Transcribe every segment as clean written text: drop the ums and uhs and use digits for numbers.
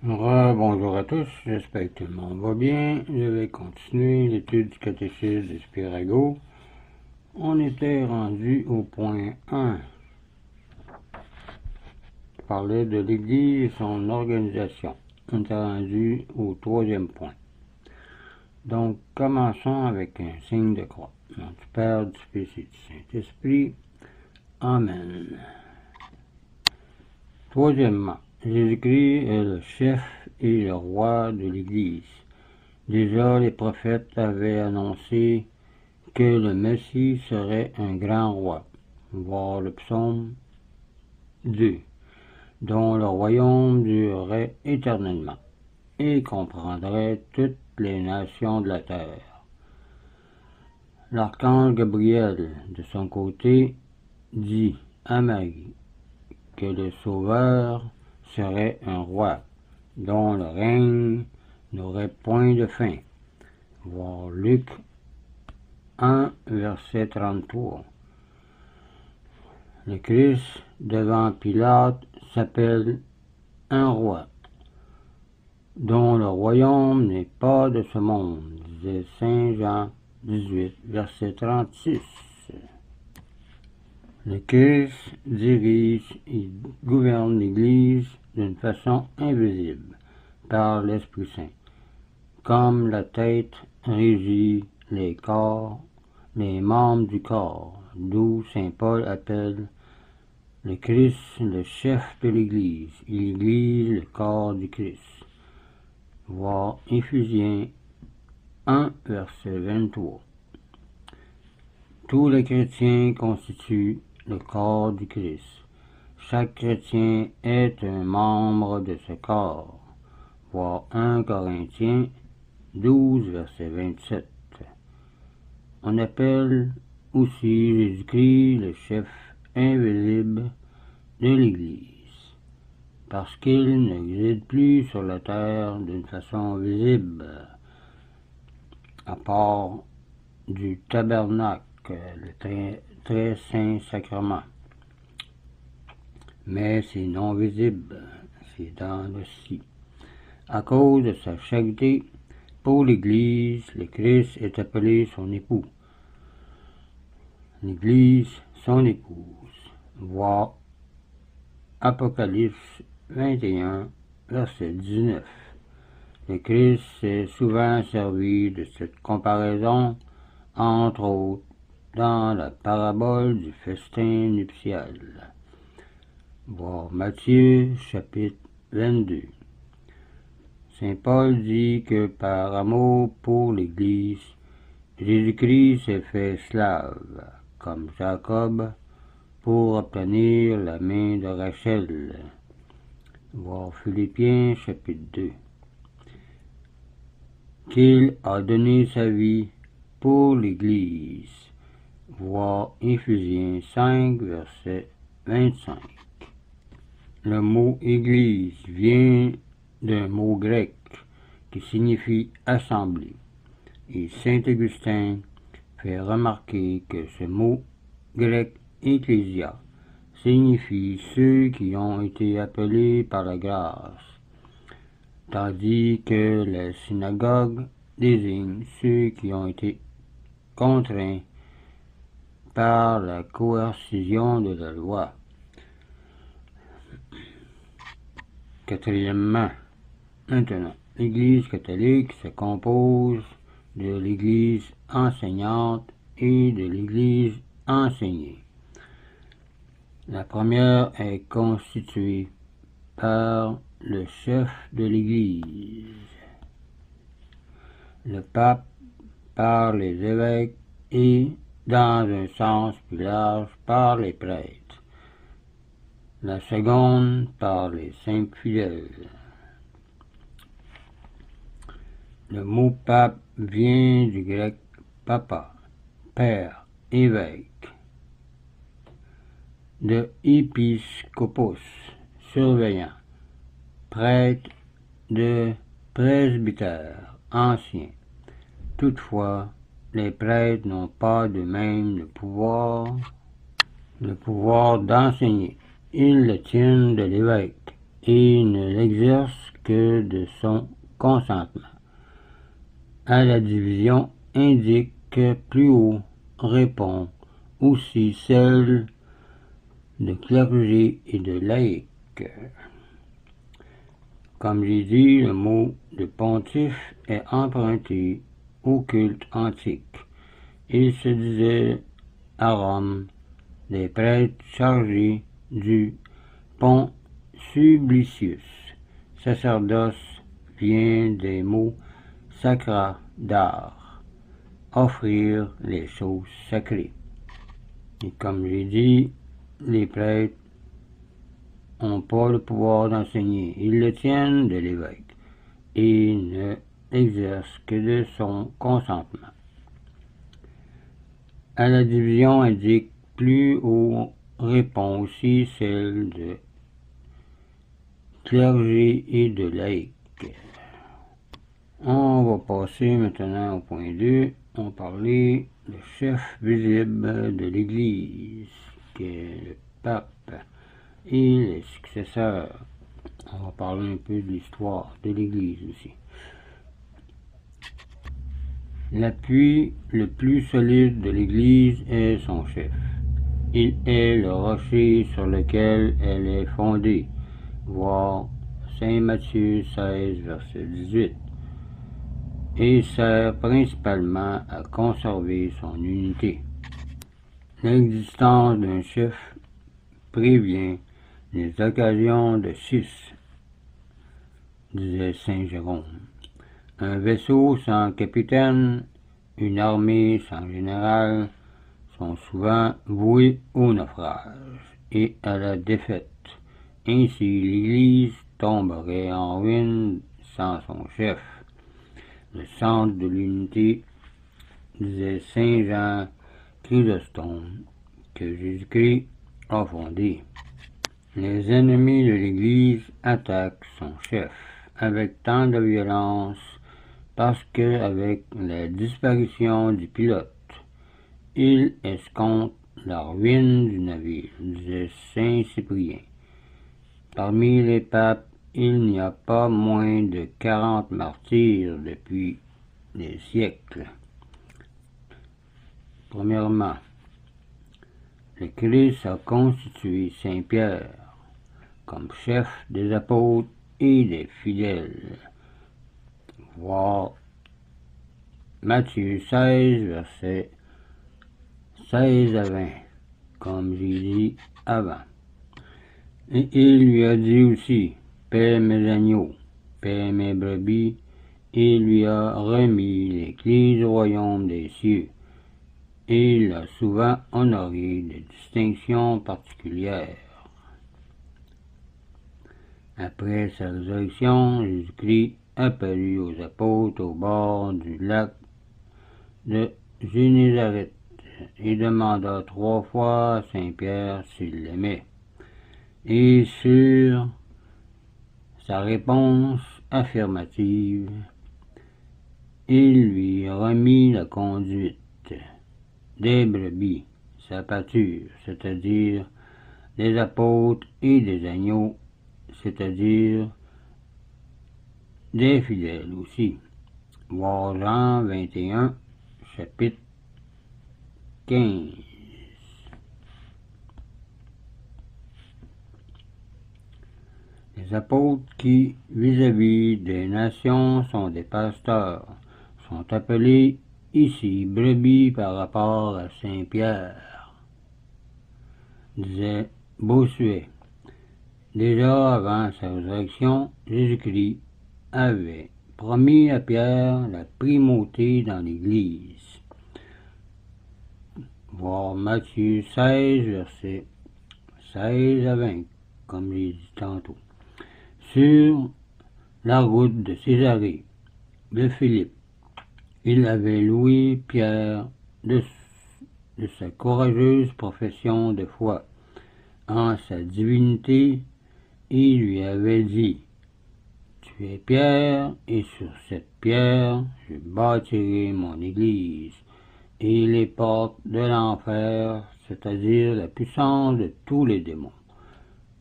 Bonjour à tous, j'espère que tout le monde va bien. Je vais continuer l'étude du catéchisme de Spirago. On était rendu au point 1. Je parlais de l'Église et son organisation. On est rendu au troisième point. Donc, commençons avec un signe de croix. Nom du Père, du Fils et du Saint-Esprit. Amen. Troisièmement, Jésus-Christ est le chef et le roi de l'Église. Déjà, les prophètes avaient annoncé que le Messie serait un grand roi, voir le psaume 2, dont le royaume durerait éternellement et comprendrait toutes les nations de la terre. L'archange Gabriel, de son côté, dit à Marie que le Sauveur serait un roi, dont le règne n'aurait point de fin. Voir Luc 1, verset 33. Le Christ, devant Pilate, s'appelle un roi, dont le royaume n'est pas de ce monde, disait Saint Jean 18, verset 36. Le Christ dirige et gouverne l'Église d'une façon invisible par l'Esprit Saint, comme la tête régit les corps, les membres du corps, d'où saint Paul appelle le Christ le chef de l'Église, et l'Église le corps du Christ. Voir Éphésiens 1, verset 23. Tous les chrétiens constituent le corps du Christ. Chaque chrétien est un membre de ce corps. Voir 1 Corinthiens 12, verset 27. On appelle aussi Jésus-Christ le chef invisible de l'Église, parce qu'il n'existe plus sur la terre d'une façon visible, à part du tabernacle, le très saint sacrement. Mais c'est non visible, c'est dans le ci. À cause de sa charité pour l'Église, le Christ est appelé son époux. L'Église, son épouse. Voir Apocalypse 21, verset 19. Le Christ s'est souvent servi de cette comparaison, entre autres, dans la parabole du festin nuptial. Voir Matthieu, chapitre 22. Saint Paul dit que par amour pour l'Église, Jésus-Christ s'est fait slave, comme Jacob, pour obtenir la main de Rachel. Voir Philippiens, chapitre 2. Qu'il a donné sa vie pour l'Église. Voir Éphésiens 5, verset 25. Le mot Église vient d'un mot grec qui signifie assemblée. Et saint Augustin fait remarquer que ce mot grec ecclésia signifie ceux qui ont été appelés par la grâce, tandis que la synagogue désigne ceux qui ont été contraints par la coercition de la loi. Quatrièmement, maintenant, l'Église catholique se compose de l'Église enseignante et de l'Église enseignée. La première est constituée par le chef de l'Église, le pape, par les évêques et, dans un sens plus large, par les prêtres. La seconde par les saints fidèles. Le mot pape vient du grec papa, père, évêque, de épiscopos, surveillant, prêtre, de presbytère, ancien. Toutefois, les prêtres n'ont pas de même le pouvoir d'enseigner. Ils le tiennent de l'évêque et ne l'exercent que de son consentement. À la division indique plus haut répond aussi celle de clergé et de laïc. Comme j'ai dit, le mot de pontife est emprunté au culte antique. Il se disait à Rome des prêtres chargés du pont Sublicius. Sacerdoce vient des mots sacra d'art, offrir les choses sacrées. Et comme j'ai dit, les prêtres n'ont pas le pouvoir d'enseigner. Ils le tiennent de l'évêque et ne exercent que de son consentement. À la division indique plus haut répond aussi celle de clergé et de laïc. On va passer maintenant au point 2. On va parler du chef visible de l'Église, qui est le pape et les successeurs. On va parler un peu de l'histoire de l'Église aussi. L'appui le plus solide de l'Église est son chef. Il est le rocher sur lequel elle est fondée. Voir Saint Matthieu 16, verset 18. Et sert principalement à conserver son unité. L'existence d'un chef prévient les occasions de sis, disait Saint Jérôme. Un vaisseau sans capitaine, une armée sans général sont souvent voués au naufrage et à la défaite. Ainsi, l'Église tomberait en ruine sans son chef. Le centre de l'unité, disait Saint Jean Chrysostome, que Jésus-Christ a fondé. Les ennemis de l'Église attaquent son chef avec tant de violence parce que, avec la disparition du pilote, ils escomptent la ruine du navire, disait Saint Cyprien. Parmi les papes, il n'y a pas moins de 40 martyrs depuis des siècles. Premièrement, le Christ a constitué Saint Pierre comme chef des apôtres et des fidèles. Voir Matthieu 16, versets 16 à 20, comme j'ai dit avant. Et il lui a dit aussi, paie mes agneaux, paie mes brebis, et il lui a remis les clés du royaume des cieux. Et il l'a souvent honoré de distinctions particulières. Après sa résurrection, Jésus-Christ apparut aux apôtres au bord du lac de Génézareth et demanda 3 fois à Saint-Pierre s'il l'aimait. Et sur sa réponse affirmative, il lui remit la conduite des brebis, sa pâture, c'est-à-dire des apôtres, et des agneaux, c'est-à-dire des fidèles aussi. Voir Jean 21, chapitre 15. Les apôtres qui, vis-à-vis des nations, sont des pasteurs, sont appelés ici brebis par rapport à Saint Pierre, disait Bossuet. Déjà avant sa résurrection, Jésus-Christ avait promis à Pierre la primauté dans l'Église. Voir Matthieu 16, versets 16 à 20, comme j'ai dit tantôt. Sur la route de Césarée de Philippe, il avait loué Pierre de sa courageuse profession de foi en sa divinité et lui avait dit, « Tu es Pierre, et sur cette pierre je bâtirai mon église, et les portes de l'enfer, c'est-à-dire la puissance de tous les démons,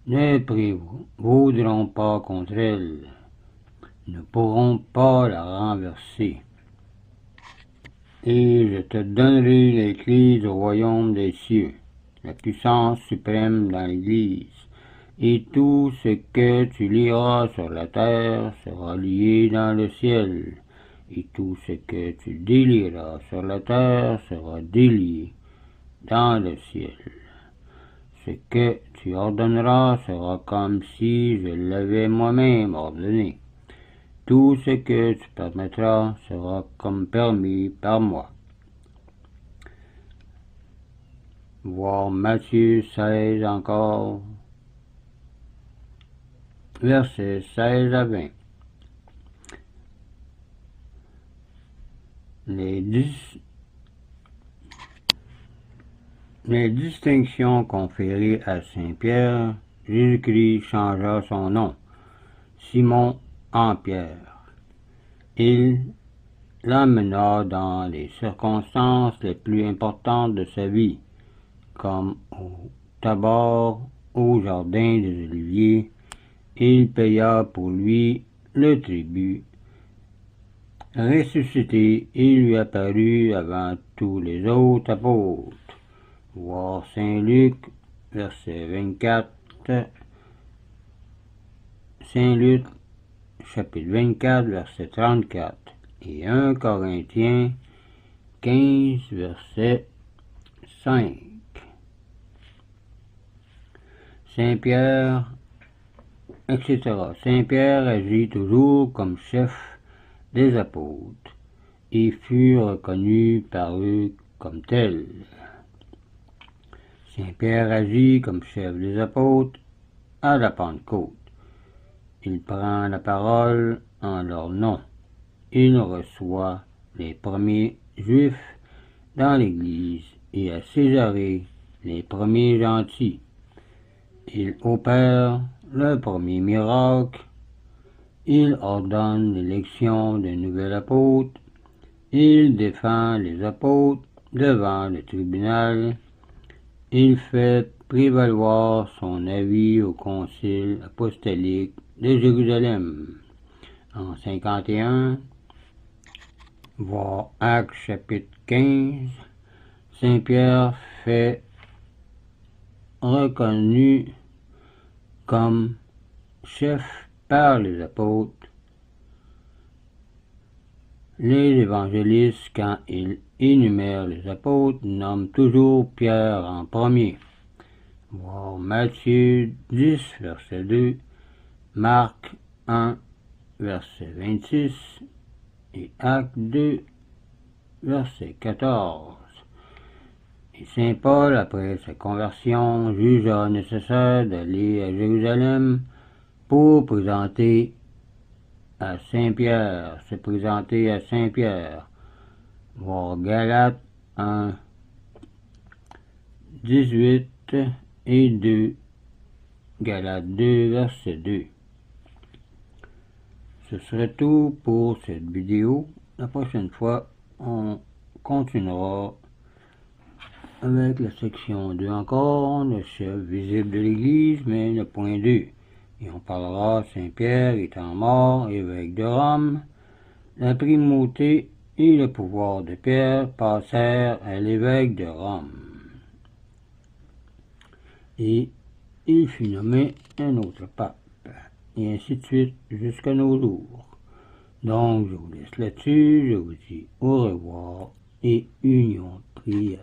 ne prévaudront pas contre elle. ne pourront pas la renverser. Et je te donnerai les clés du royaume des cieux, la puissance suprême dans l'Église. Et tout ce que tu lieras sur la terre sera lié dans le ciel, et tout ce que tu délieras sur la terre sera délié dans le ciel. Ce que tu ordonneras sera comme si je l'avais moi-même ordonné. Tout ce que tu permettras sera comme permis par moi. Voir Matthieu 16 encore, versets 16 à 20. Les distinctions conférées à Saint-Pierre, Jésus-Christ changea son nom, Simon en Pierre. Il l'amena dans les circonstances les plus importantes de sa vie, comme au Tabor, au jardin des Oliviers. Il paya pour lui le tribut. Ressuscité, il lui apparut avant tous les autres apôtres. Voir Saint Luc, verset 24, Saint Luc, chapitre 24, verset 34, et 1 Corinthiens 15, verset 5. Saint-Pierre, etc. Saint-Pierre agit toujours comme chef des apôtres et fut reconnu par eux comme tel. Saint-Pierre agit comme chef des apôtres à la Pentecôte. Il prend la parole en leur nom. Il reçoit les premiers Juifs dans l'Église et à Césarée les premiers gentils. Il opère le premier miracle. Il ordonne l'élection d'un nouvel apôtre. Il défend les apôtres devant le tribunal. Il fait prévaloir son avis au concile apostolique de Jérusalem. En 51, voir Actes chapitre 15, Saint-Pierre fait reconnu comme chef par les apôtres. Les évangélistes, quand ils énumèrent les apôtres, nomment toujours Pierre en premier. Voir Matthieu 10, verset 2, Marc 1, verset 26, et Actes 2, verset 14. Et saint Paul, après sa conversion, jugea nécessaire d'aller à Jérusalem pour se présenter à Saint-Pierre. Voir Galates 1, 18 et 2, Galates 2, verset 2. Ce serait tout pour cette vidéo. La prochaine fois, on continuera avec la section 2 encore, le chef visible de l'Église, mais le point 2. Et on parlera Saint-Pierre étant mort, évêque de Rome. La primauté et le pouvoir de Pierre passèrent à l'évêque de Rome. Et il fut nommé un autre pape, et ainsi de suite jusqu'à nos jours. Donc je vous laisse là-dessus, je vous dis au revoir et union de prière.